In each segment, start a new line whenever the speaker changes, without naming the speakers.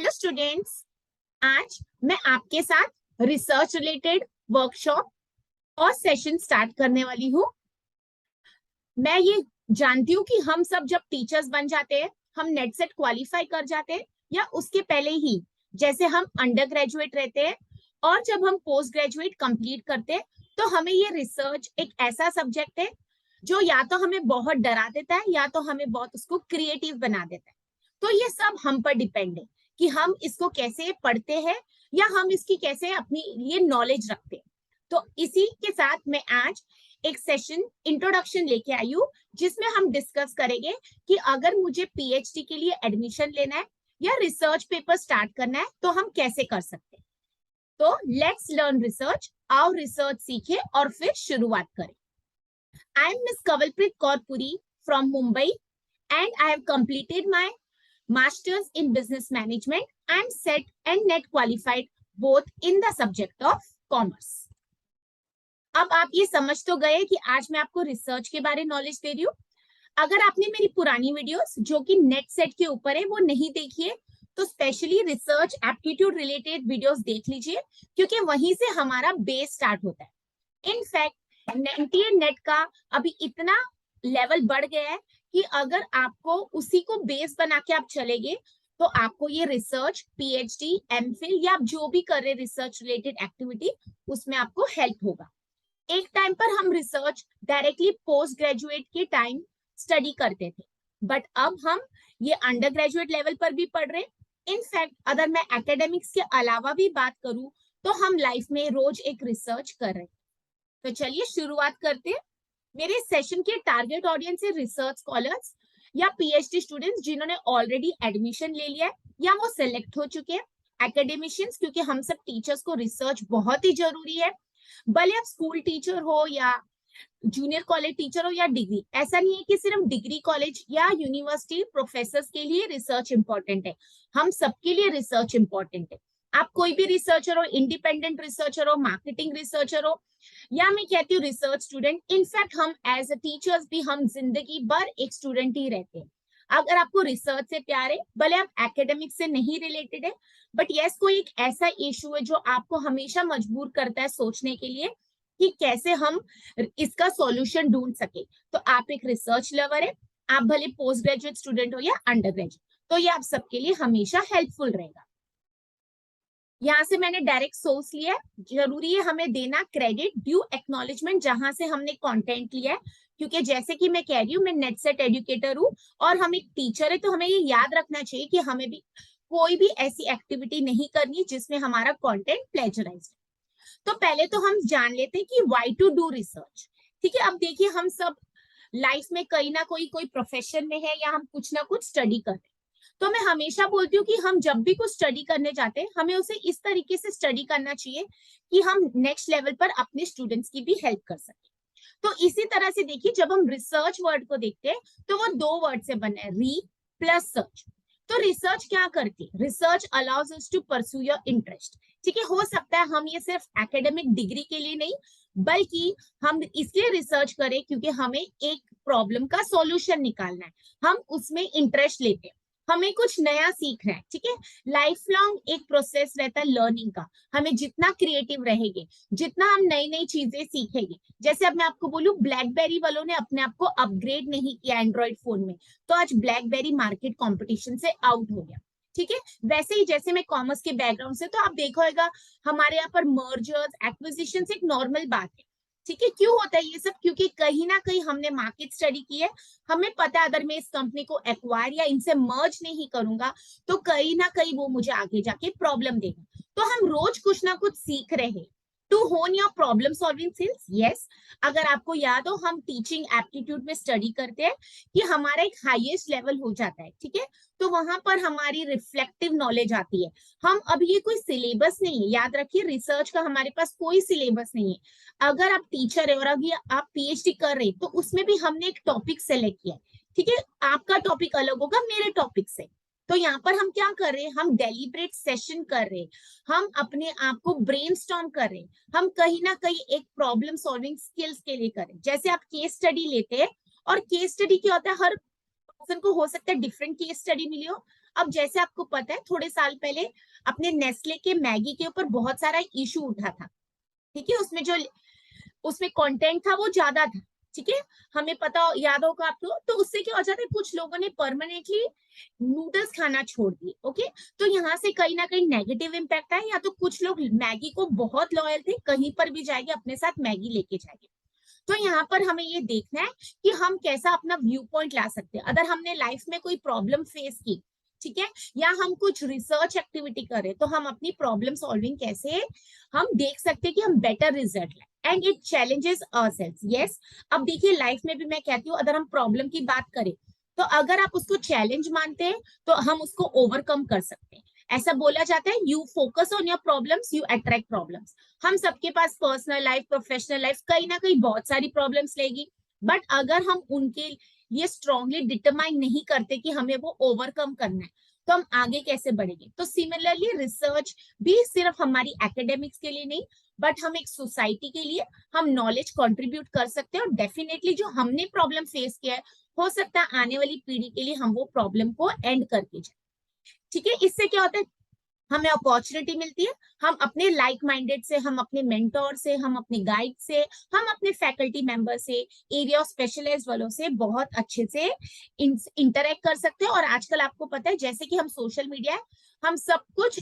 Hello students, आज मैं आपके साथ रिसर्च रिलेटेड वर्कशॉप और सेशन स्टार्ट करने वाली हूँ। मैं ये जानती हूँ कि हम सब जब टीचर्स बन जाते हैं, हम नेट सेट क्वालिफाई कर जाते हैं या उसके पहले ही, जैसे हम अंडर ग्रेजुएट रहते हैं और जब हम पोस्ट ग्रेजुएट कंप्लीट करते हैं, तो हमें ये रिसर्च एक ऐसा सब्जेक्ट है जो या तो हमें बहुत डरा देता है या तो हमें बहुत उसको क्रिएटिव बना देता है। तो ये सब हम पर डिपेंड है कि हम इसको कैसे पढ़ते हैं या हम इसकी कैसे अपनी लिए नॉलेज रखते हैं। तो इसी के साथ मैं आज एक सेशन इंट्रोडक्शन लेके आई हूँ, जिसमें हम डिस्कस करेंगे कि अगर मुझे पीएचडी के लिए एडमिशन लेना है या रिसर्च पेपर स्टार्ट करना है तो हम कैसे कर सकते हैं। तो लेट्स लर्न रिसर्च, आओ रिसर्च सीखे और फिर शुरुआत करें। I am miss Kawalpreet Kaur Puri from Mumbai and I have completed my Masters in Business Management. I am SET and NET qualified both in the subject of Commerce. अब आप ये समझ तो गए कि आज मैं आपको रिसर्च के बारे में नॉलेज दे रही हूँ। अगर आपने मेरी पुरानी वीडियोस जो कि नेट सेट के ऊपर है वो नहीं देखी है, तो specially research aptitude related videos देख लीजिए, क्योंकि वहीं से हमारा बेस स्टार्ट होता है। इनफैक्ट एनटीए नेट का अभी इतना लेवल बढ़ गया है कि अगर आपको उसी को बेस बना के आप चलेंगे तो आपको ये रिसर्च, पीएचडी, एमफिल या आप जो भी कर रहे रिसर्च रिलेटेड एक्टिविटी, उसमें आपको हेल्प होगा। एक टाइम पर हम रिसर्च डायरेक्टली पोस्ट ग्रेजुएट के टाइम स्टडी करते थे, बट अब हम ये अंडर ग्रेजुएट लेवल पर भी पढ़ रहे। इनफैक्ट अगर मैं एकेडमिक्स के अलावा भी बात करूं तो हम लाइफ में रोज एक रिसर्च कर रहे हैं। तो चलिए शुरुआत करते हैं। मेरे सेशन के टारगेट ऑडियंस है रिसर्च स्कॉलर्स या पीएचडी स्टूडेंट्स जिन्होंने ऑलरेडी एडमिशन ले लिया है या वो सिलेक्ट हो चुके हैं, एकेडमिशियंस, क्योंकि हम सब टीचर्स को रिसर्च बहुत ही जरूरी है। भले आप स्कूल टीचर हो या जूनियर कॉलेज टीचर हो या डिग्री, ऐसा नहीं है कि सिर्फ डिग्री कॉलेज या यूनिवर्सिटी प्रोफेसर्स के लिए रिसर्च इंपॉर्टेंट है, हम सबके लिए रिसर्च इंपॉर्टेंट है। आप कोई भी रिसर्चर हो, इंडिपेंडेंट रिसर्चर हो, मार्केटिंग रिसर्चर हो, या मैं कहती हूँ रिसर्च स्टूडेंट, इनफैक्ट हम एज अ टीचर्स भी हम जिंदगी भर एक स्टूडेंट ही रहते हैं। अगर आपको रिसर्च से प्यार है, भले आप एकेडमिक से नहीं रिलेटेड है, बट यस कोई एक ऐसा इशू है जो आपको हमेशा मजबूर करता है सोचने के लिए कि कैसे हम इसका सॉल्यूशन ढूंढ सके, तो आप एक रिसर्च लवर है, आप भले पोस्ट ग्रेजुएट स्टूडेंट हो या अंडर ग्रेजुएट, तो ये आप सबके लिए हमेशा हेल्पफुल रहेगा। यहाँ से मैंने डायरेक्ट सोर्स लिया है, जरूरी है हमें देना क्रेडिट, ड्यू एक्नॉलेजमेंट जहां से हमने कंटेंट लिया है, क्योंकि जैसे कि मैं कह रही हूँ मैं नेट सेट एजुकेटर हूँ और हम एक टीचर है, तो हमें ये याद रखना चाहिए कि हमें भी कोई भी ऐसी एक्टिविटी नहीं करनी जिसमें हमारा कंटेंट प्लेजराइज्ड। तो पहले तो हम जान लेते हैं कि व्हाई टू डू रिसर्च। ठीक है, अब देखिए हम सब लाइफ में कहीं ना कोई प्रोफेशन में है या हम कुछ ना कुछ स्टडी कर रहे हैं, तो मैं हमेशा बोलती हूँ कि हम जब भी कुछ स्टडी करने जाते हैं हमें उसे इस तरीके से स्टडी करना चाहिए कि हम नेक्स्ट लेवल पर अपने स्टूडेंट्स की भी हेल्प कर सके। तो इसी तरह से देखिए, जब हम रिसर्च वर्ड को देखते हैं तो वो दो वर्ड से बना है, री प्लस सर्च। तो रिसर्च क्या करती है? Research allows us to pursue your interest. ठीक है, हो सकता है हम ये सिर्फ एकेडमिक डिग्री के लिए नहीं, बल्कि हम इसलिए रिसर्च करें क्योंकि हमें एक प्रॉब्लम का सॉल्यूशन निकालना है, हम उसमें इंटरेस्ट लेते हैं, हमें कुछ नया सीखना है। ठीक है, लाइफ लॉन्ग एक प्रोसेस रहता है लर्निंग का, हमें जितना क्रिएटिव रहेंगे, जितना हम नई नई चीजें सीखेंगे, जैसे अब मैं आपको बोलूं ब्लैकबेरी वालों ने अपने आप को अपग्रेड नहीं किया एंड्रॉइड फोन में, तो आज ब्लैकबेरी मार्केट कंपटीशन से आउट हो गया। ठीक है, वैसे ही जैसे मैं कॉमर्स के बैकग्राउंड से, तो आप देखा होगा हमारे यहाँ पर मर्जर्स, एक्विजिशन एक नॉर्मल बात है। ठीक है, क्यों होता है ये सब? क्योंकि कहीं ना कहीं हमने मार्केट स्टडी की है, हमें पता है अगर मैं इस कंपनी को एक्वायर या इनसे मर्ज नहीं करूंगा तो कहीं ना कहीं वो मुझे आगे जाके प्रॉब्लम देगा। तो हम रोज कुछ ना कुछ सीख रहे हैं टू होन your problem solving skills. Yes, अगर आपको याद हो हम टीचिंग एप्टीट्यूड में स्टडी करते हैं कि हमारा एक हाईएस्ट लेवल हो जाता है। ठीक है, तो वहां पर हमारी रिफ्लेक्टिव नॉलेज आती है। हम अब ये कोई सिलेबस नहीं है, याद रखिए रिसर्च का हमारे पास कोई सिलेबस नहीं है। अगर आप टीचर है और अभी आप पीएचडी कर रहे हैं तो उसमें भी हमने एक टॉपिक सेलेक्ट किया है। ठीक है, आपका टॉपिक अलग होगा मेरे टॉपिक से, तो यहाँ पर हम क्या कर रहे हैं, हम डेलिब्रेट सेशन कर रहे हैं, हम अपने आप को ब्रेनस्टॉर्म कर रहे हैं, हम कहीं ना कहीं एक प्रॉब्लम सॉल्विंग स्किल्स के लिए करें। जैसे आप केस स्टडी लेते हैं, और केस स्टडी क्या होता है, हर पर्सन को हो सकता है डिफरेंट केस स्टडी मिली हो। अब जैसे आपको पता है थोड़े साल पहले अपने नेस्ले के मैगी के ऊपर बहुत सारा इशू उठा था, ठीक है, उसमें कंटेंट था वो ज्यादा था, ठीक है, हमें पता याद होगा आपको। तो उससे क्या हो जाता है, कुछ लोगों ने परमानेंटली नूडल्स खाना छोड़ दिए। ओके, तो यहाँ से कहीं ना कहीं नेगेटिव इम्पैक्ट है, या तो कुछ लोग मैगी को बहुत लॉयल थे, कहीं पर भी जाएंगे अपने साथ मैगी लेके जाएंगे। तो यहाँ पर हमें ये देखना है कि हम कैसा अपना व्यू पॉइंट ला सकते हैं। अगर हमने लाइफ में कोई प्रॉब्लम फेस की, ठीक है, या हम कुछ रिसर्च एक्टिविटी करें, तो हम अपनी प्रॉब्लम सॉल्विंग कैसे हम देख सकते हैं कि हम बेटर रिजल्ट लाए, and it challenges ourselves. Yes, अब देखिए लाइफ में भी मैं कहती हूँ, अगर हम प्रॉब्लम की बात करें, तो अगर आप उसको चैलेंज मानते हैं तो हम उसको ओवरकम कर सकते हैं। ऐसा बोला जाता है, you focus on your problems, you attract problems. हम सबके पास पर्सनल लाइफ, प्रोफेशनल लाइफ, कहीं ना कहीं बहुत सारी प्रॉब्लम्स लेगी, बट अगर हम उनके लिए स्ट्रांगली डिटरमाइन नहीं करते कि हमें वो ओवरकम करना है, तो हम आगे कैसे बढ़ेंगे। तो सिमिलरली रिसर्च भी सिर्फ हमारी एकेडमिक्स के लिए नहीं, बट हम एक सोसाइटी के लिए हम नॉलेज कंट्रीब्यूट कर सकते हैं, और डेफिनेटली जो हमने प्रॉब्लम फेस किया है, हो सकता है आने वाली पीढ़ी के लिए हम वो प्रॉब्लम को एंड करके जाए। ठीक है, इससे क्या होता है, हमें अपॉर्चुनिटी मिलती है, हम अपने लाइक माइंडेड से, हम अपने मेंटोर से, हम अपने गाइड से, हम अपने फैकल्टी मेंबर से, एरिया ऑफ स्पेशलाइज्ड वालों से बहुत अच्छे से इंटरेक्ट कर सकते हैं। और आजकल आपको पता है जैसे कि हम सोशल मीडिया है, हम सब कुछ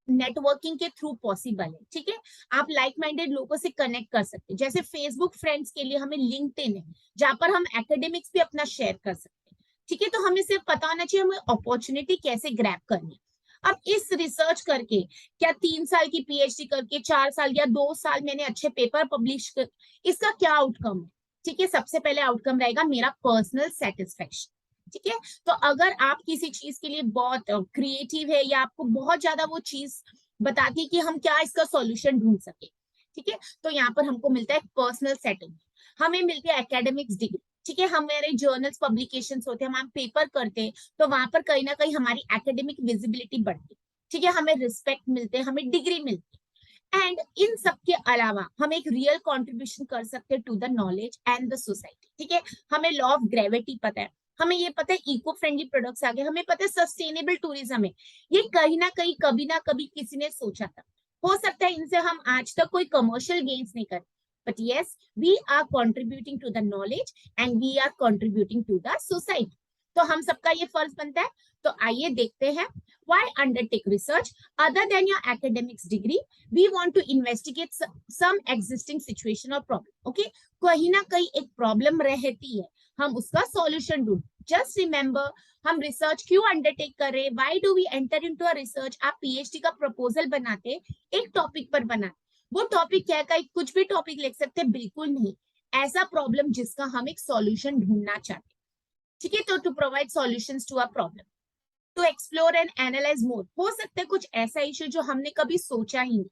नेटवर्किंग के थ्रू पॉसिबल है, ठीक है, आप लाइक माइंडेड लोगों से कनेक्ट कर सकते हैं। जैसे फेसबुक फ्रेंड्स के लिए हमें लिंक्डइन है, जहां पर हम एकेडमिक्स भी अपना शेयर कर सकते हैं, ठीक है। तो हमें सिर्फ पता होना चाहिए हमें अपॉर्चुनिटी कैसे ग्रैब करनी है। अब इस रिसर्च करके, क्या 3 साल की पीएचडी करके, 4 साल या 2 साल मैंने अच्छे पेपर पब्लिश कर, इसका क्या आउटकम है, ठीक है, सबसे पहले आउटकम रहेगा मेरा पर्सनल सेटिस्फेक्शन, ठीक है। तो अगर आप किसी चीज के लिए बहुत क्रिएटिव है, या आपको बहुत ज्यादा वो चीज बताती है कि हम क्या इसका सॉल्यूशन ढूंढ सके, ठीक है, तो यहाँ पर हमको मिलता है पर्सनल सेटिंग, हमें मिलती है एकेडमिक्स डिग्री, ठीक है, हमारे जर्नल्स पब्लिकेशंस होते हैं, हम पेपर करते हैं, तो वहां पर कहीं ना कहीं हमारी एकेडमिक विजिबिलिटी बढ़ती है, ठीक है, हमें रिस्पेक्ट मिलते हैं, हमें डिग्री मिलती है, एंड इन सब के अलावा हम एक रियल कंट्रीब्यूशन कर सकते हैं to the knowledge and the society, ठीक है। हमें लॉ ऑफ ग्रेविटी पता है, हमें ये पता है इको फ्रेंडली प्रोडक्ट्स आ गए, हमें पता है सस्टेनेबल टूरिज्म है, ये कहीं ना कहीं कभी ना कभी किसी ने सोचा था। हो सकता है इनसे हम आज तक कोई कमर्शियल गेन्स नहीं कर, but yes, we are contributing to the knowledge and we are contributing to the society. तो हम सबका ये फर्ज बनता है। तो आइए देखते हैं, why undertake research other than your academics degree? We want to investigate some existing situation or problem. Okay, कहीं ना कहीं एक प्रॉब्लम रहती है, हम उसका सॉल्यूशन ढूंढ। जस्ट रिमेंबर, हम रिसर्च क्यों अंडरटेक कर रहे हैं, why do we enter into a research. आप पीएचडी का प्रपोजल बनाते एक टॉपिक पर बनाते, वो टॉपिक क्या है, कुछ भी टॉपिक लिख सकते हैं, बिल्कुल नहीं, ऐसा प्रॉब्लम जिसका हम एक सॉल्यूशन ढूंढना चाहते हैं, ठीक है। तो to provide solutions to a problem, to explore and analyse more, हो सकता है कुछ ऐसा इशू जो हमने कभी सोचा ही नहीं,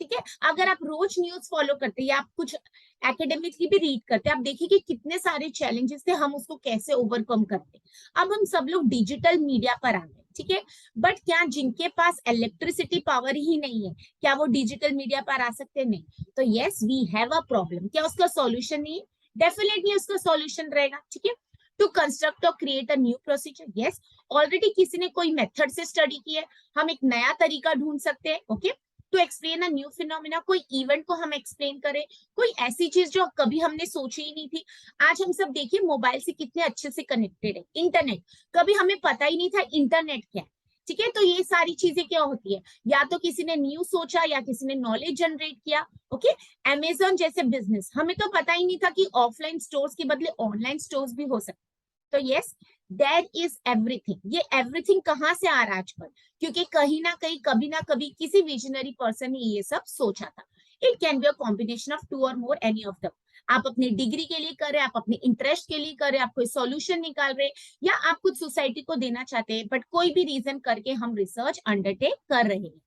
ठीक है। अगर आप रोज न्यूज फॉलो करते हैं या आप कुछ एकेडमिक की भी रीड करते हैं, आप देखिए कि कितने सारे चैलेंजेस थे, हम उसको कैसे ओवरकम करते हैं। अब हम सब लोग डिजिटल मीडिया पर आ गए, ठीक है, बट क्या जिनके पास इलेक्ट्रिसिटी पावर ही नहीं है, क्या वो डिजिटल मीडिया पर आ सकते? नहीं। तो yes, we have a problem, क्या उसका सॉल्यूशन नहीं है? डेफिनेटली उसका सॉल्यूशन रहेगा, ठीक है। टू कंस्ट्रक्ट और create a new procedure, yes, already किसी ने कोई मेथड से स्टडी की है, हम एक नया तरीका ढूंढ सकते हैं। Okay, to explain a new phenomena, कोई इवेंट को हम एक्सप्लेन करें, कोई ऐसी चीज जो कभी हमने सोची ही नहीं थी। आज हम सब देखिए मोबाइल से कितने अच्छे से कनेक्टेड है, इंटरनेट, कभी हमें पता ही नहीं था इंटरनेट क्या है, ठीक है। तो ये सारी चीजें क्या होती है, या तो किसी ने न्यू सोचा या किसी ने नॉलेज जनरेट किया। ओके, अमेजोन जैसे बिजनेस, हमें तो पता ही नहीं था कि ऑफलाइन स्टोर्स के बदले ऑनलाइन स्टोर्स भी हो सकते। तो यस, देयर इज एवरीथिंग, ये एवरीथिंग कहाँ से आ रहा है आजकल, क्योंकि कहीं ना कहीं कभी ना कभी किसी विजनरी पर्सन ने ये सब सोचा था। It can be a combination of 2 और मोर, एनी ऑफ दम। आप अपनी डिग्री के लिए कर रहे हैं, आप अपने इंटरेस्ट के लिए कर रहे हैं, आप कोई सॉल्यूशन निकाल रहे हैं, या आप कुछ सोसाइटी को देना चाहते हैं, बट कोई भी रीजन करके हम रिसर्च अंडरटेक कर रहे हैं,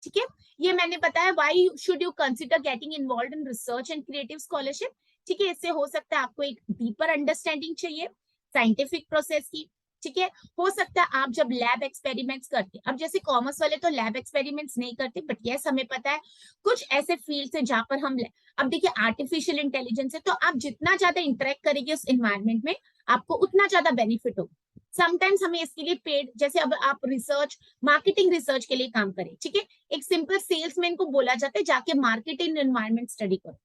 ठीक है। ये मैंने बताया why should you consider getting involve in research and creative scholarship, ठीक है। इससे हो सकता है आपको एक डीपर अंडरस्टैंडिंग चाहिए साइंटिफिक प्रोसेस की, ठीक है। हो सकता है आप जब लैब एक्सपेरिमेंट्स करते, अब जैसे कॉमर्स वाले तो लैब एक्सपेरिमेंट्स नहीं करते, बट यस हमें पता है कुछ ऐसे फील्ड्स है जहां पर हम, अब देखिए आर्टिफिशियल इंटेलिजेंस है, तो आप जितना ज्यादा इंटरेक्ट करेंगे उस एनवायरमेंट में, आपको उतना ज्यादा बेनिफिट होगा। समटाइम्स हमें इसके लिए पेड, जैसे अब आप रिसर्च मार्केटिंग रिसर्च के लिए काम करें, ठीक है, एक सिंपल सेल्समैन को बोला जाता है जाके मार्केटिंग एनवायरनमेंट स्टडी करो।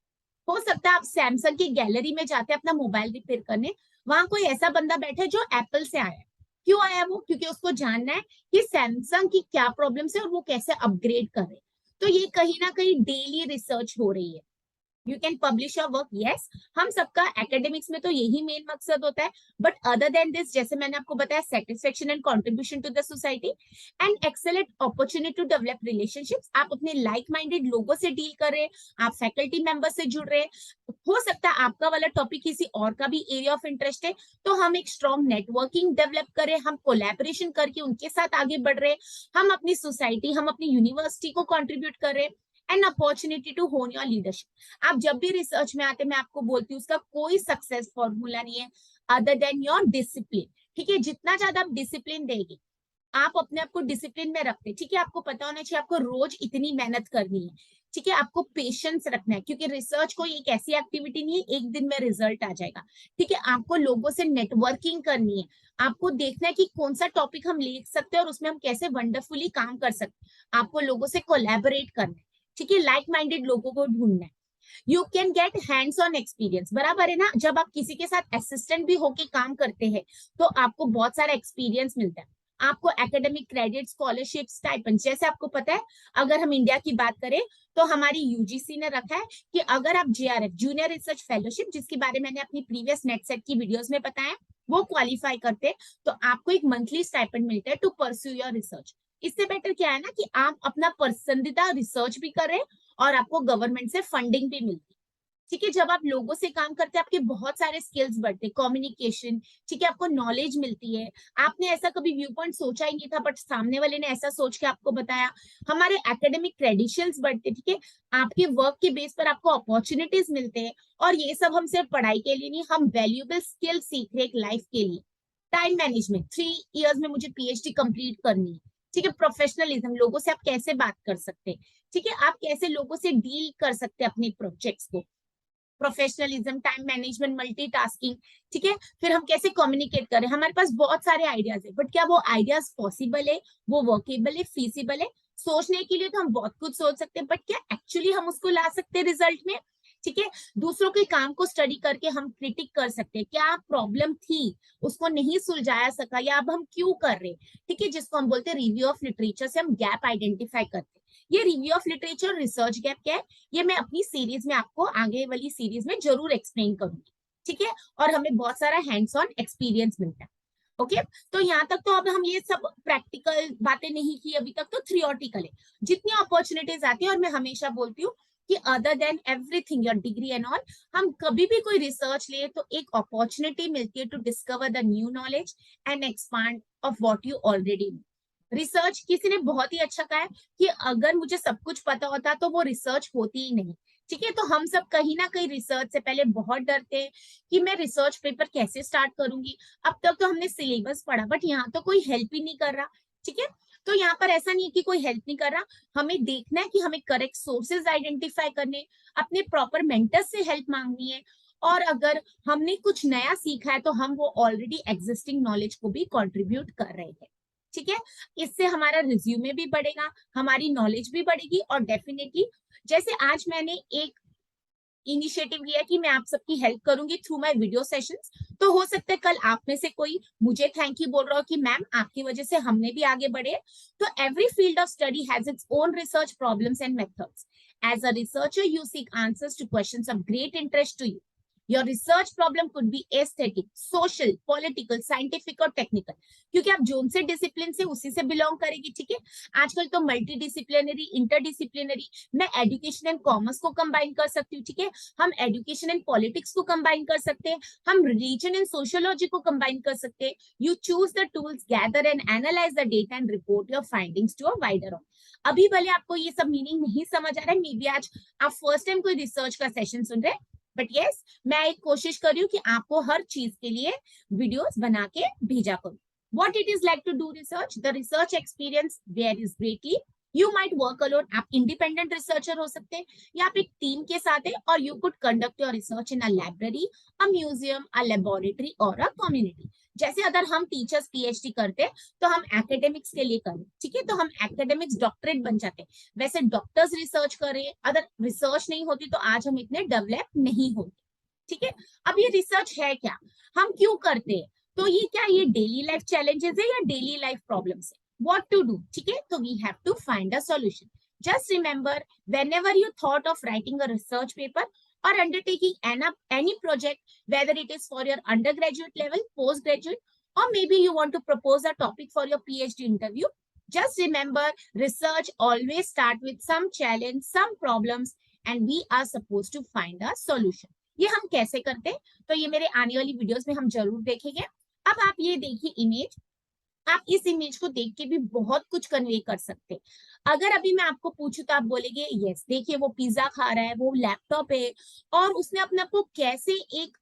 हो सकता है आप सैमसंग की गैलरी में जाते हैं अपना मोबाइल रिपेयर करने, वहां कोई ऐसा बंदा बैठा है जो एप्पल से आया है। क्यों आया वो? क्योंकि उसको जानना है कि सैमसंग की क्या प्रॉब्लम्स है और वो कैसे अपग्रेड कर रहे हैं। तो ये कहीं ना कहीं डेली रिसर्च हो रही है। You can publish your work, yes, हम सबका एकेडमिक्स में तो यही मेन मकसद होता है, बट अदर देन दिस, जैसे मैंने आपको बताया, satisfaction and contribution to the society and excellent opportunity to develop relationships. आप अपने लाइक माइंडेड लोगों से डील कर रहे हैं, आप फैकल्टी मेंबर से जुड़ रहे हैं, हो सकता है आपका वाला टॉपिक किसी और का भी एरिया ऑफ इंटरेस्ट है, तो हम एक स्ट्रॉन्ग नेटवर्किंग डेवलप करें, हम कोलैबोरेशन करके उनके साथ आगे बढ़ रहे हैं, हम अपनी सोसाइटी, हम अपनी यूनिवर्सिटी को कंट्रीब्यूट कर रहे हैं, एंड अपॉर्चुनिटी टू होन योर लीडरशिप। आप जब भी रिसर्च में आते, मैं आपको बोलती हूँ उसका कोई सक्सेस फॉर्मूला नहीं है अदर देन योर डिसिप्लिन, ठीक है। जितना ज्यादा आप डिसिप्लिन देंगे, आप अपने आप को डिसिप्लिन में रखते, ठीक है, आपको पता होना चाहिए आपको रोज इतनी मेहनत करनी है, ठीक है, आपको पेशेंस रखना है, क्योंकि रिसर्च कोई एक ऐसी एक्टिविटी नहीं है एक दिन में रिजल्ट आ जाएगा, ठीक है। आपको लोगों से नेटवर्किंग करनी है, आपको देखना है कि कौन सा टॉपिक हम ले सकते हैं और उसमें हम कैसे वंडरफुली काम कर सकते हैं, आपको लोगों से कोलैबोरेट करना है, ठीक है, लाइक माइंडेड लोगों को ढूंढना है। You can get hands on experience, बराबर है ना। जब आप किसी के साथ असिस्टेंट भी होके काम करते हैं तो आपको बहुत सारा एक्सपीरियंस मिलता है, आपको एकेडमिक क्रेडिट, स्कॉलरशिप, स्टाइपेंड। जैसे आपको पता है, अगर हम इंडिया की बात करें तो हमारी यूजीसी ने रखा है कि अगर आप जेआरएफ, जूनियर रिसर्च फेलोशिप, जिसके बारे में मैंने अपनी प्रीवियस नेट सेट की वीडियोस में बताया, वो क्वालिफाई करते हैं तो आपको एक मंथली स्टाइपेंड मिलता है टू परस्यू योर रिसर्च। इससे बेटर क्या है ना कि आप अपना पसंदीदा रिसर्च भी करें और आपको गवर्नमेंट से फंडिंग भी मिलती है, ठीक है। जब आप लोगों से काम करते हैं आपके बहुत सारे स्किल्स बढ़ते हैं, कम्युनिकेशन, ठीक है, आपको नॉलेज मिलती है। आपने ऐसा कभी व्यू पॉइंट सोचा ही नहीं था, बट सामने वाले ने ऐसा सोच के आपको बताया। हमारे एकेडमिक क्रेडेंशियल्स बढ़ते, ठीक है, आपके वर्क के बेस पर आपको अपॉर्चुनिटीज मिलते हैं। और ये सब हम सिर्फ पढ़ाई के लिए नहीं, हम वैल्यूएबल स्किल सीख रहे एक लाइफ के लिए। टाइम मैनेजमेंट, 3 इयर्स में मुझे पीएचडी कंप्लीट करनी है, ठीक है। प्रोफेशनलिज्म, लोगों से आप कैसे बात कर सकते हैं, ठीक है, आप कैसे लोगों से डील कर सकते हैं अपने प्रोजेक्ट्स को। प्रोफेशनलिज्म, टाइम मैनेजमेंट, मल्टीटास्किंग, ठीक है। फिर हम कैसे कम्युनिकेट करें, हमारे पास बहुत सारे आइडियाज है, बट क्या वो आइडियाज पॉसिबल है, वो वर्केबल है, फीसिबल है? सोचने के लिए तो हम बहुत कुछ सोच सकते हैं, बट क्या एक्चुअली हम उसको ला सकते हैं रिजल्ट में, ठीक है। दूसरों के काम को स्टडी करके हम क्रिटिक कर सकते हैं, क्या प्रॉब्लम थी, उसको नहीं सुलझाया सका, या अब हम क्यों कर रहे, ठीक है, जिसको हम बोलते हैं रिव्यू ऑफ लिटरेचर से हम गैप आइडेंटिफाई करते हैं। ये review of literature research gap क्या है, ये मैं अपनी सीरीज में आपको आगे वाली सीरीज में जरूर एक्सप्लेन करूंगी, ठीक है। और हमें बहुत सारा हैंड्स ऑन एक्सपीरियंस मिलता है, ओके। तो यहाँ तक तो अब हम ये सब प्रैक्टिकल बातें नहीं की, अभी तक तो थ्योरेटिकल है। जितनी अपॉर्चुनिटीज आती है, और मैं हमेशा बोलती हूँ कि other than everything, your degree and all, हम कभी भी कोई रिसर्च ले तो एक अपॉर्चुनिटी मिलती है to discover the new knowledge and expand of what you already know. Research, किसी ने बहुत ही अच्छा कहा है कि अगर मुझे सब कुछ पता होता तो वो रिसर्च होती ही नहीं, ठीक है। तो हम सब कहीं ना कहीं रिसर्च से पहले बहुत डरते हैं कि मैं रिसर्च पेपर कैसे स्टार्ट करूंगी। अब तक तो हमने सिलेबस पढ़ा, बट यहाँ तो कोई हेल्प ही नहीं कर रहा, ठीक है। तो यहाँ पर ऐसा नहीं है कि कोई हेल्प नहीं कर रहा, हमें देखना है कि हमें करेक्ट सोर्सेज आइडेंटिफाई करने, अपने प्रॉपर मेंटर्स से हेल्प मांगनी है, और अगर हमने कुछ नया सीखा है तो हम वो ऑलरेडी एग्जिस्टिंग नॉलेज को भी कंट्रीब्यूट कर रहे हैं, ठीक है। इससे हमारा रिज्यूमे भी बढ़ेगा, हमारी नॉलेज भी बढ़ेगी, और डेफिनेटली जैसे आज मैंने एक इनिशिएटिव लिया कि मैं आप सबकी हेल्प करूंगी थ्रू माय वीडियो सेशंस, तो हो सकता है कल आप में से कोई मुझे थैंक यू बोल रहा हो कि मैम आपकी वजह से हमने भी आगे बढ़े। तो every field of study has its own research problems and methods. As a researcher you seek answers to questions of great interest to you. Your research problem could be aesthetic, social, political, scientific और technical, क्योंकि आप zone से discipline से उसी से belong करेगी, ठीक है। आजकल तो मल्टी डिसिप्लिनरी, इंटरडिसिप्लिनरी, मैं एजुकेशन एंड कॉमर्स को कंबाइन कर सकती हूँ, ठीक है। हम एजुकेशन एंड पॉलिटिक्स को कंबाइन कर सकते हैं, हम रिलीजन एंड सोशियोलॉजी को कंबाइन कर सकते हैं। You choose the tools, gather and analyse the data and report your findings to a wider on. अभी भले आपको ये सब मीनिंग नहीं समझ आ रहा है, मे बी आज आप फर्स्ट टाइम कोई रिसर्च का सेशन सुन रहे हैं, बट यस, मैं एक कोशिश कर रही हूँ कि आपको हर चीज के लिए वीडियोस बना के भेजा करूँ। What it is like to do research, the research experience varies greatly. You might work alone, आप इंडिपेंडेंट रिसर्चर हो सकते हैं, या आप एक टीम के साथ है, और you could conduct your research in a library, a museum, a laboratory और अ कम्युनिटी। जैसे अगर हम टीचर्स पीएचडी करते तो हम एकेडमिक्स के लिए करें, ठीक है, तो हम एकेडमिक्स डॉक्टरेट बन जाते। वैसे डॉक्टर्स रिसर्च करें, अगर रिसर्च नहीं होती तो आज हम इतने डेवलप नहीं होते, ठीक है। अब ये रिसर्च है क्या, हम क्यों करते हैं, तो ये क्या, ये डेली लाइफ चैलेंजेस है या डेली लाइफ प्रॉब्लम्स है, व्हाट टू डू, ठीक है, तो we have to find a solution. Just remember, whenever you thought of writing a research paper or undertaking any project, whether it is for your undergraduate level, postgraduate, or maybe you want to propose a topic for your PhD interview, just remember, research always start with some challenge, some problems, and we are supposed to find a solution. ये हम कैसे करते हैं, तो ये मेरे आने वाली वीडियोस में हम जरूर देखेंगे। अब आप ये देखिए इमेज, आप इस इमेज को देख के भी बहुत कुछ कन्वे कर सकते हैं। अगर अभी मैं आपको पूछूं तो आप बोलेंगे यस, देखिए वो पिज्जा खा रहा है, वो लैपटॉप है, और उसने अपने आप को कैसे एक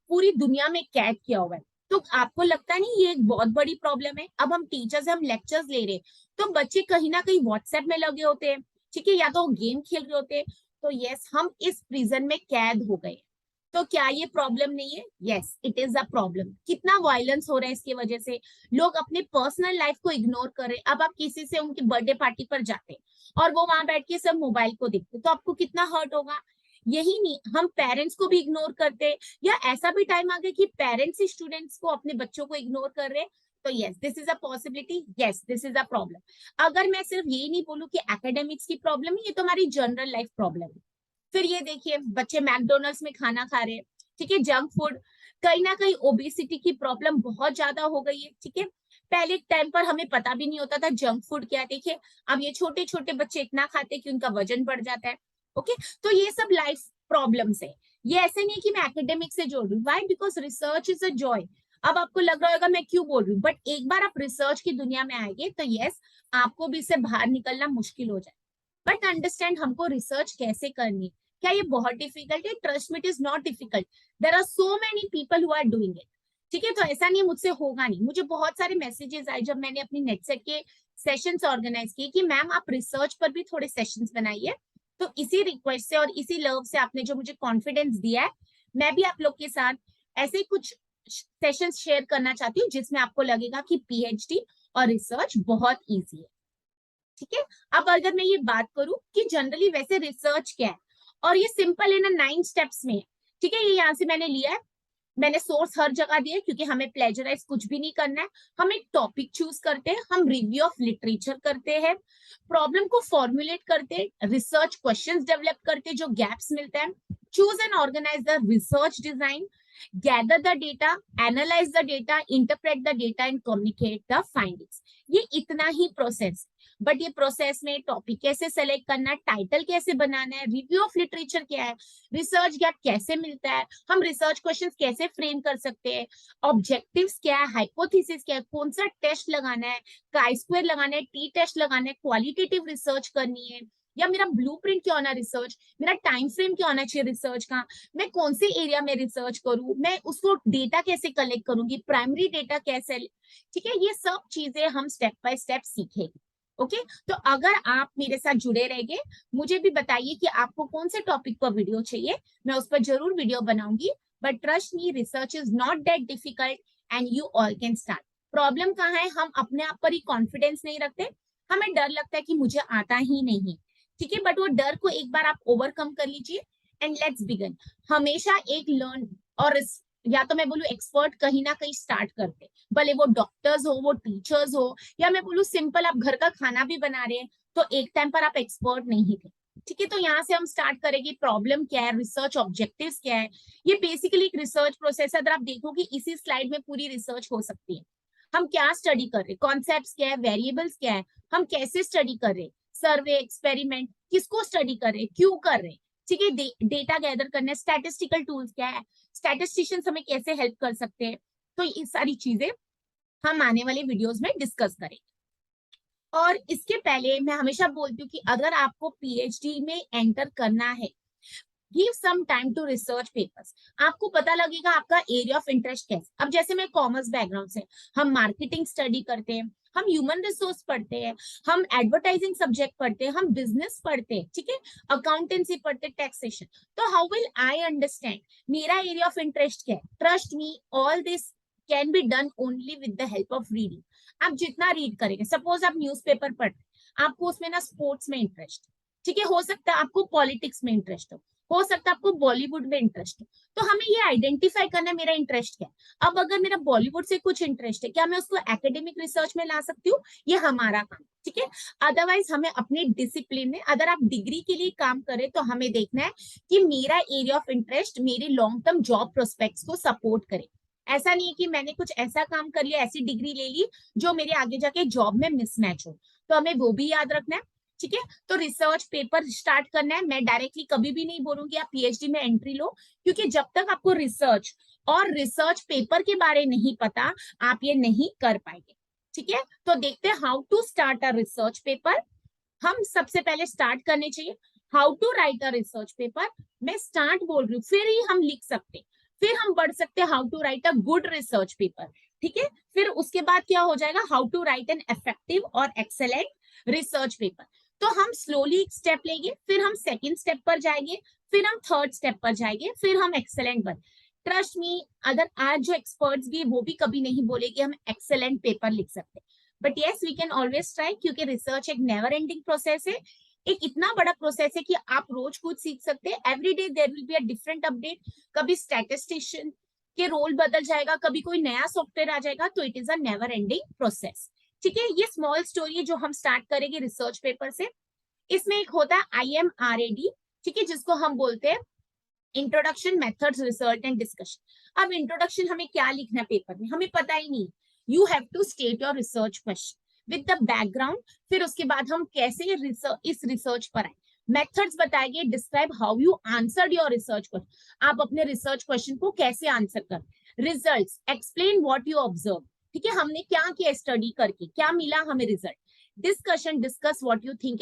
पूरी दुनिया में कैद किया हुआ है, तो आपको लगता नहीं ये एक बहुत बड़ी प्रॉब्लम है। अब हम टीचर्स हम लेक्चर्स ले रहे हैं, तो बच्चे कहीं ना कहीं व्हाट्सएप में लगे होते हैं, ठीक है, या तो गेम खेल रहे होते हैं, तो यस हम इस प्रिजन में कैद हो गए। तो क्या ये प्रॉब्लम नहीं है, yes it is a problem. कितना वायलेंस हो रहा है इसकी वजह से, लोग अपने पर्सनल लाइफ को इग्नोर कर रहे हैं। अब आप किसी से उनकी बर्थडे पार्टी पर जाते हैं और वो वहां बैठ के सब मोबाइल को देखते, तो आपको कितना हर्ट होगा। यही नहीं, हम पेरेंट्स को भी इग्नोर करते हैं, या ऐसा भी टाइम आ गया कि पेरेंट्स ही स्टूडेंट्स को, अपने बच्चों को इग्नोर कर रहे हैं, तो yes this is a possibility, yes this is a problem. अगर मैं सिर्फ यही नहीं बोलूं कि एकेडमिक्स की प्रॉब्लम है, ये तो हमारी जनरल लाइफ प्रॉब्लम है। फिर ये देखिए बच्चे मैकडोनल्ड्स में खाना खा रहे हैं, ठीक है, जंक फूड, कहीं ना कहीं ओबेसिटी की प्रॉब्लम बहुत ज्यादा हो गई है, ठीक है। पहले टाइम पर हमें पता भी नहीं होता था जंक फूड क्या है, देखिए अब ये छोटे छोटे बच्चे इतना खाते हैं कि उनका वजन बढ़ जाता है। ओके, तो ये सब लाइफ प्रॉब्लम्स है। ये ऐसे नहीं कि मैं एकेडमिक से जोड़ रही हूँ, why, because research is a joy. अब आपको लग रहा होगा मैं क्यों बोल रही हूँ, बट एक बार आप रिसर्च की दुनिया में आएंगे तो यस आपको भी इससे बाहर निकलना मुश्किल हो जाए। बट अंडरस्टैंड हमको रिसर्च कैसे करनी है। क्या ये बहुत डिफिकल्ट है, trust me it is not difficult, there are so many people who are doing it, ठीक है। तो ऐसा नहीं मुझसे होगा नहीं, मुझे बहुत सारे मैसेजेस आए जब मैंने अपनी नेटसेट के सेशंस ऑर्गेनाइज किए कि मैम आप रिसर्च पर भी थोड़े सेशंस बनाइए। तो इसी रिक्वेस्ट से और इसी लव से आपने जो मुझे कॉन्फिडेंस दिया है, मैं भी आप लोग के साथ ऐसे कुछ सेशंस शेयर करना चाहती हूँ जिसमें आपको लगेगा कि पीएचडी और रिसर्च बहुत ईजी है, ठीक है। अब अगर मैं ये बात करूं कि जनरली वैसे रिसर्च क्या है, और ये सिंपल है ना, 9 स्टेप्स में, ठीक है, ये यहाँ से मैंने लिया है, मैंने सोर्स हर जगह दिया है क्योंकि हमें प्लेजराइज कुछ भी नहीं करना है। हम एक टॉपिक चूज करते हैं, हम रिव्यू ऑफ लिटरेचर करते हैं, प्रॉब्लम को फॉर्मुलेट करते हैं, रिसर्च क्वेश्चंस डेवलप करते हैं जो गैप्स मिलते हैं, choose and organise the research design, gather the data, analyse the data, interpret the data and communicate the findings. ये इतना ही प्रोसेस, बट ये प्रोसेस में टॉपिक कैसे सेलेक्ट करना है, टाइटल कैसे बनाना है, रिव्यू ऑफ लिटरेचर क्या है, रिसर्च गैप कैसे मिलता है, हम रिसर्च क्वेश्चंस कैसे फ्रेम कर सकते हैं, ऑब्जेक्टिव्स क्या है, हाइपोथेसिस क्या है, कौन सा टेस्ट लगाना है, काई स्क्वायर लगाना है, टी टेस्ट लगाना है, क्वालिटेटिव रिसर्च करनी है, या मेरा ब्लूप्रिंट क्या होना रिसर्च, मेरा टाइम फ्रेम क्या होना चाहिए रिसर्च का, मैं कौन से एरिया में रिसर्च करूं, मैं उसको डेटा कैसे कलेक्ट करूंगी, प्राइमरी डेटा कैसे, ठीक है, ये सब चीजें हम स्टेप बाय स्टेप सीखेंगे। ओके, तो अगर आप मेरे साथ जुड़े रहेंगे, मुझे भी बताइए कि आपको कौन से टॉपिक पर वीडियो चाहिए, मैं उस पर जरूर वीडियो बनाऊंगी। But trust me, research is not that difficult and you all can start. Problem कहाँ है, हम अपने आप पर ही कॉन्फिडेंस नहीं रखते, हमें डर लगता है कि मुझे आता ही नहीं, ठीक है, बट वो डर को एक बार आप ओवरकम कर लीजिए एंड लेट्स बिगिन। हमेशा एक लर्न और या तो मैं बोलूं एक्सपर्ट कहीं ना कहीं स्टार्ट करते, भले वो डॉक्टर्स हो, वो टीचर्स हो, या मैं बोलूं सिंपल आप घर का खाना भी बना रहे हैं, तो एक टाइम पर आप एक्सपर्ट नहीं थे, ठीक है। तो यहाँ से हम स्टार्ट करेंगे, प्रॉब्लम क्या है, रिसर्च ऑब्जेक्टिव्स क्या है, ये बेसिकली एक रिसर्च प्रोसेस है। अगर आप देखोगे इसी स्लाइड में पूरी रिसर्च हो सकती है। हम क्या स्टडी कर रहे हैं, कॉन्सेप्ट्स क्या है, वेरिएबल्स क्या है, हम कैसे स्टडी कर रहे हैं, सर्वे एक्सपेरिमेंट किसको स्टडी कर रहे हैं, क्यों कर रहे हैं, ठीक है, डेटा गैदर करने, स्टैटिस्टिकल टूल्स क्या है, स्टैटिस्टिशियंस हमें कैसे हेल्प कर सकते हैं, तो ये सारी चीजें हम आने वाले वीडियोस में डिस्कस करेंगे। और इसके पहले मैं हमेशा बोलती हूँ कि अगर आपको पीएचडी में एंटर करना है, give some time to research papers. आपको पता लगेगा आपका एरिया ऑफ इंटरेस्ट कैसे। अब जैसे मैं कॉमर्स बैकग्राउंड से, हम मार्केटिंग स्टडी करते हैं, हम ह्यूमन रिसोर्स पढ़ते हैं, हम एडवर्टाइजिंग सब्जेक्ट पढ़ते हैं, हम बिजनेस पढ़ते हैं, ठीक है, अकाउंटेंसी पढ़ते हैं, टैक्सेशन। तो हाउ विल आई अंडरस्टैंड मेरा एरिया ऑफ इंटरेस्ट क्या है। Trust me, all this can be done only with the help of reading. आप जितना रीड करेंगे, सपोज आप न्यूज़पेपर पढ़ रहे हैं, आपको उसमें ना स्पोर्ट्स में इंटरेस्ट, ठीक है, हो सकता है आपको पॉलिटिक्स में इंटरेस्ट हो सकता है आपको बॉलीवुड में इंटरेस्ट हो, तो हमें ये आइडेंटिफाई करना मेरा इंटरेस्ट क्या है। अब अगर मेरा बॉलीवुड से कुछ इंटरेस्ट है, क्या मैं उसको एकेडमिक रिसर्च में ला सकती हूँ? ये हमारा काम, ठीक है। अदरवाइज हमें अपने डिसिप्लिन में, अगर आप डिग्री के लिए काम करें तो हमें देखना है कि मेरा एरिया ऑफ इंटरेस्ट मेरे लॉन्ग टर्म जॉब प्रोस्पेक्ट्स को सपोर्ट करे। ऐसा नहीं है कि मैंने कुछ ऐसा काम कर लिया, ऐसी डिग्री ले ली जो मेरे आगे जाके जॉब में मिसमैच हो, तो हमें वो भी याद रखना है, ठीक है। तो रिसर्च पेपर स्टार्ट करना है, मैं डायरेक्टली कभी भी नहीं बोलूंगी आप पीएचडी में एंट्री लो, क्योंकि जब तक आपको रिसर्च और रिसर्च पेपर के बारे नहीं पता, आप ये नहीं कर पाएंगे, ठीक है। तो देखते हैं how to start a research paper. हम सबसे पहले स्टार्ट करने चाहिए how to write a research paper. मैं स्टार्ट बोल रही हूँ, फिर ही हम लिख सकते, फिर हम बढ़ सकते हैं how to write a good research paper, ठीक है। फिर उसके बाद क्या हो जाएगा, how to write an effective और एक्सेलेंट रिसर्च पेपर। तो हम स्लोली एक स्टेप लेंगे, फिर हम सेकंड स्टेप पर जाएंगे, फिर हम थर्ड स्टेप पर जाएंगे, फिर हम एक्सेलेंट बन। ट्रस्ट मी, अगर आज जो एक्सपर्ट्स भी वो भी कभी नहीं बोले कि हम एक्सेलेंट पेपर लिख सकते, but yes we can always try, क्योंकि रिसर्च एक नेवर एंडिंग प्रोसेस है, एक इतना बड़ा प्रोसेस है कि आप रोज कुछ सीख सकते हैं। Every day there will be a different update, कभी स्टैटिस्टिशियन के रोल बदल जाएगा, कभी कोई नया सॉफ्टवेयर आ जाएगा, तो it is a never ending process, ठीक है। ये स्मॉल स्टोरी है जो हम स्टार्ट करेंगे रिसर्च पेपर से। इसमें एक होता है IMRAD, ठीक है, जिसको हम बोलते हैं introduction, methods, research and discussion. अब इंट्रोडक्शन हमें क्या लिखना है पेपर में, हमें पता ही नहीं। You have to state your research question with the background, फिर उसके बाद हम कैसे इस रिसर्च पर आए। मेथड्स बताएंगे, describe how you answered your research question, आप अपने रिसर्च क्वेश्चन को कैसे आंसर कर। Results, explain what you observe, ठीक है, हमने क्या किया स्टडी करके, क्या मिला हमें result. Discussion, discuss what you think.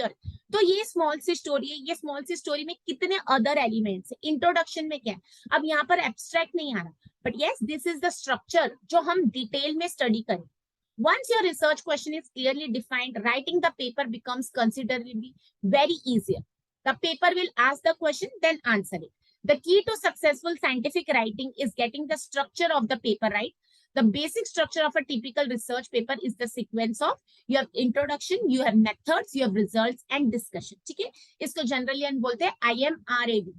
तो ये स्मॉल सी स्टोरी है, ये स्मॉल सी स्टोरी में कितने अदर एलिमेंट्स है। इंट्रोडक्शन में क्या है, अब यहाँ पर एब्स्ट्रैक्ट नहीं आ रहा, but yes this is the structure जो हम डिटेल में स्टडी करें। Once your research question is clearly defined, writing the paper becomes considerably very easier. The paper will ask the question, then answer it. The key to successful scientific writing is getting the structure of the paper right. The basic structure of a typical research paper is the sequence of you have introduction, you have methods, you have results and discussion. ठीक है, इसको generally हम बोलते हैं IMRAD.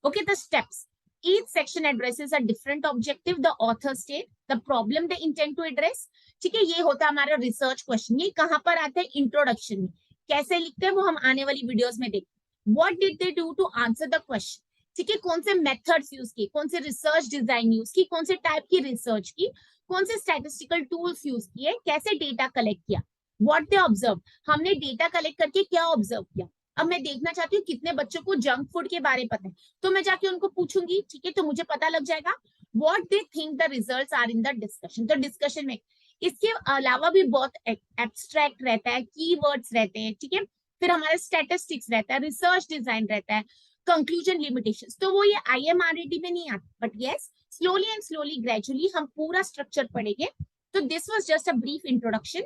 Okay, the steps. Each section addresses a different objective. The author state the problem they intend to address. ठीक है, ये होता है हमारा रिसर्च क्वेश्चन। ये कहाँ पर आता है, इंट्रोडक्शन में। कैसे लिखते हैं वो हम आने वाली वीडियोस में देखें। What did they do to answer the question, ठीक है, कौन से मेथड्स यूज किए, कौन से रिसर्च डिजाइन यूज की, कौन से टाइप की रिसर्च की, कौन से स्टैटिस्टिकल टूल्स यूज किए, कैसे डेटा कलेक्ट किया। व्हाट दे ऑब्जर्व, हमने डेटा कलेक्ट करके क्या ऑब्जर्व किया। अब मैं देखना चाहती हूँ कितने बच्चों को जंक फूड के बारे में पता है, तो मैं जाके उनको पूछूंगी, ठीक है, तो मुझे पता लग जाएगा। What they think the results are in the discussion, तो डिस्कशन में इसके अलावा भी बहुत एब्स्ट्रैक्ट रहता है, कीवर्ड्स रहते हैं, ठीक है, फिर हमारा स्टैटिस्टिक्स रहता है, रिसर्च डिजाइन रहता है, कंक्लूजन, लिमिटेशंस, तो वो ये IMRAD में नहीं आता, but yes slowly and slowly gradually हम पूरा स्ट्रक्चर पढ़ेंगे। तो this was just a brief introduction,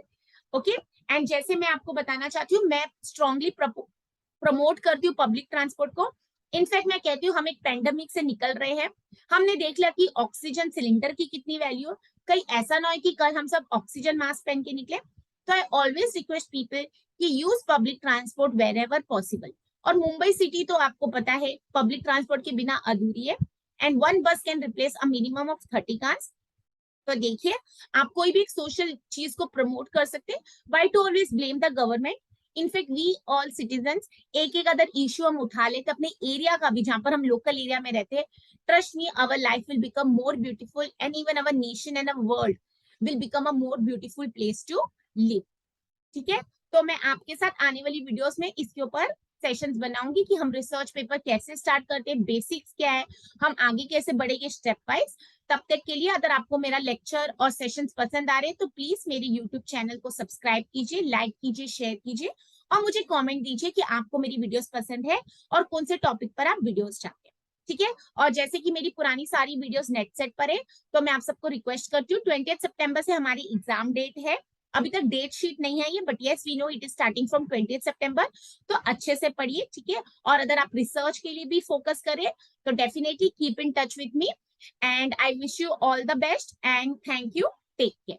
okay. And जैसे मैं आपको बताना चाहती हूँ, मैं स्ट्रांगली प्रमोट करती हूँ पब्लिक ट्रांसपोर्ट को। इनफैक्ट मैं कहती हूँ हम एक पेंडेमिक से निकल रहे हैं, हमने देख लिया कि ऑक्सीजन सिलेंडर की कितनी वैल्यू, कहीं ऐसा ना हो कि कल हम सब ऑक्सीजन मास्क पहन के निकले। तो आई ऑलवेज रिक्वेस्ट पीपल कि use public transport wherever possible. और मुंबई सिटी तो आपको पता है पब्लिक ट्रांसपोर्ट के बिना अधूरी है, एंड वन बस can replace a minimum of 30 cars. तो देखिए, आप कोई भी एक सोशल चीज को प्रमोट कर सकते हैं, why to always blame the government. In fact we all citizens एक एक अदर इश्यू हम उठा लेते अपने एरिया का भी, जहां पर हम लोकल एरिया में रहते हैं। Trust me, our life will become more beautiful and even our nation and our world will become a more beautiful place to live, ठीक है। तो मैं आपके साथ आने वाली वीडियोस में इसके ऊपर सेशंस बनाऊंगी कि हम रिसर्च पेपर कैसे स्टार्ट करते हैं, बेसिक्स क्या है, हम आगे कैसे बढ़ेंगे स्टेप वाइज। तब तक के लिए अगर आपको मेरा लेक्चर और सेशंस पसंद आ रहे हैं तो प्लीज मेरे यूट्यूब चैनल को सब्सक्राइब कीजिए, लाइक कीजिए, शेयर कीजिए और मुझे कमेंट दीजिए कि आपको मेरी वीडियोस पसंद है और कौन से टॉपिक पर आप वीडियोस चाहते हैं, ठीक है। और जैसे कि मेरी पुरानी सारी वीडियोस नेट सेट पर है, तो मैं आप सबको रिक्वेस्ट करती हूँ 20 सितंबर से हमारी एग्जाम डेट है। अभी तक डेट शीट नहीं है ये, but yes we know it is starting from 20 सितंबर। तो अच्छे से पढ़िए, ठीक है। और अगर आप रिसर्च के लिए भी फोकस करें तो definitely keep in touch with me. and I wish you all the best and thank you. Take care.